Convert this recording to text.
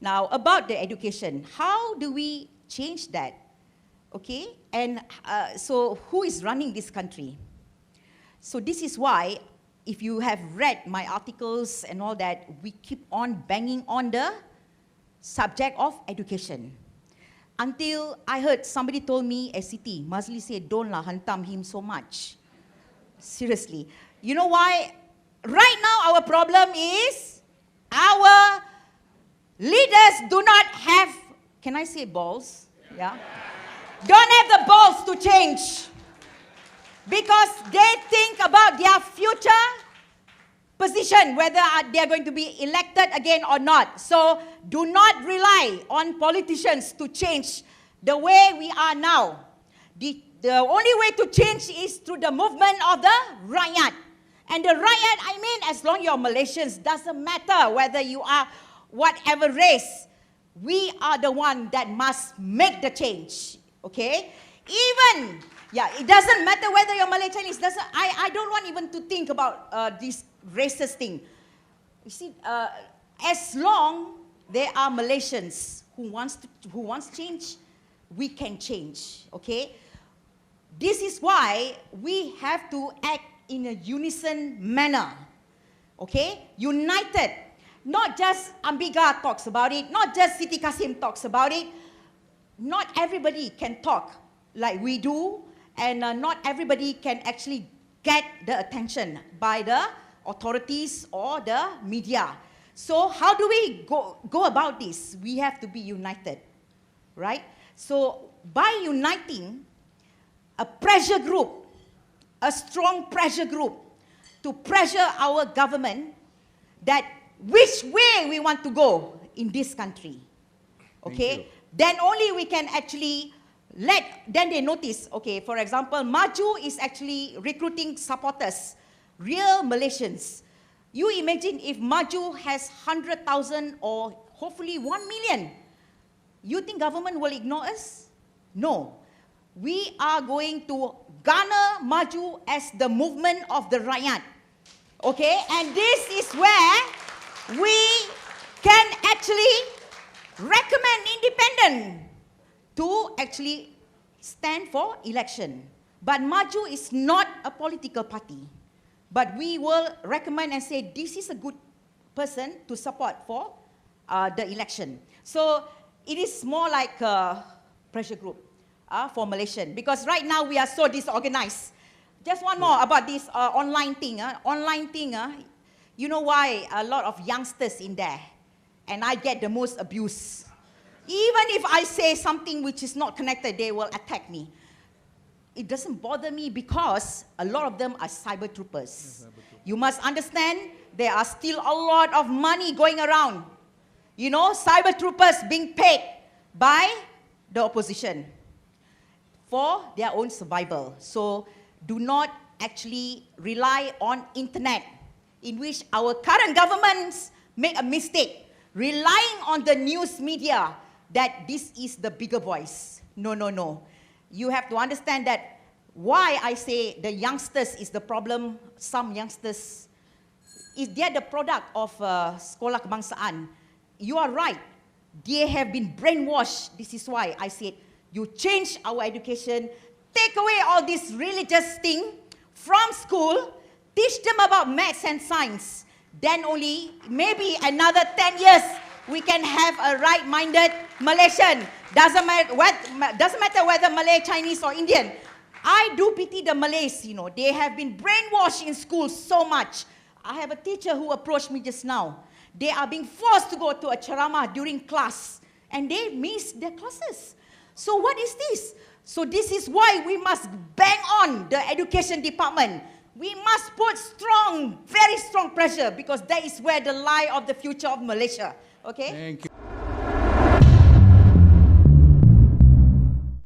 Now, about the education, how do we change that? Okay, and so who is running this country? So this is why, if you have read my articles and all that, we keep on banging on the subject of education. Until I heard somebody told me, SCT, Mazli said, don't lah hantam him so much. Seriously. You know why? Right now our problem is our leaders do not have, can I say balls? Yeah. Don't have the balls to change. Because they think about their future position, whether they are going to be elected again or not. So do not rely on politicians to change the way we are now. The only way to change is through the movement of the rakyat. And the rakyat, I mean, as long you're Malaysians, doesn't matter whether you are whatever race, we are the one that must make the change. Okay? Even, yeah, it doesn't matter whether you're Malay, Chinese. I don't want even to think about this racist thing. You see, as long there are Malaysians who wants change, we can change. Okay? This is why we have to act in a unison manner. Okay? United. Not just Ambiga talks about it, not just Siti Kasim talks about it. Not everybody can talk like we do, and not everybody can actually get the attention by the authorities or the media. So how do we go about this? We have to be united, right? So by uniting, a pressure group, a strong pressure group to pressure our government that which way we want to go in this country, okay? Then only we can actually then they notice, okay, for example, Maju is actually recruiting supporters, real Malaysians. You imagine if Maju has 100,000 or hopefully 1 million, you think government will ignore us? No. We are going to garner Maju as the movement of the rakyat. Okay? And this is where we can actually recommend independent to actually stand for election. But Maju is not a political party. But we will recommend and say this is a good person to support for the election. So it is more like a pressure group for Malaysian. Because right now we are so disorganized. Just one more about this online thing. Online thing, you know why a lot of youngsters in there, and I get the most abuse. Even if I say something which is not connected, they will attack me. It doesn't bother me because a lot of them are cyber troopers. You must understand, there are still a lot of money going around. You know, cyber troopers being paid by the opposition for their own survival. So do not actually rely on internet, in which our current governments make a mistake, relying on the news media that this is the bigger voice. No, no, no. You have to understand that why I say the youngsters is the problem. Some youngsters, they're the product of sekolah kebangsaan. You are right. They have been brainwashed. This is why I said, you change our education, take away all this religious thing from school, teach them about maths and science. Then only, maybe another 10 years, we can have a right-minded Malaysian. Doesn't matter whether Malay, Chinese or Indian. I do pity the Malays, you know. They have been brainwashed in school so much. I have a teacher who approached me just now. They are being forced to go to a ceramah during class, and they miss their classes. So what is this? So this is why we must bang on the education department. We must put strong, very strong pressure, because that is where the lie of the future of Malaysia. Okay? Thank you.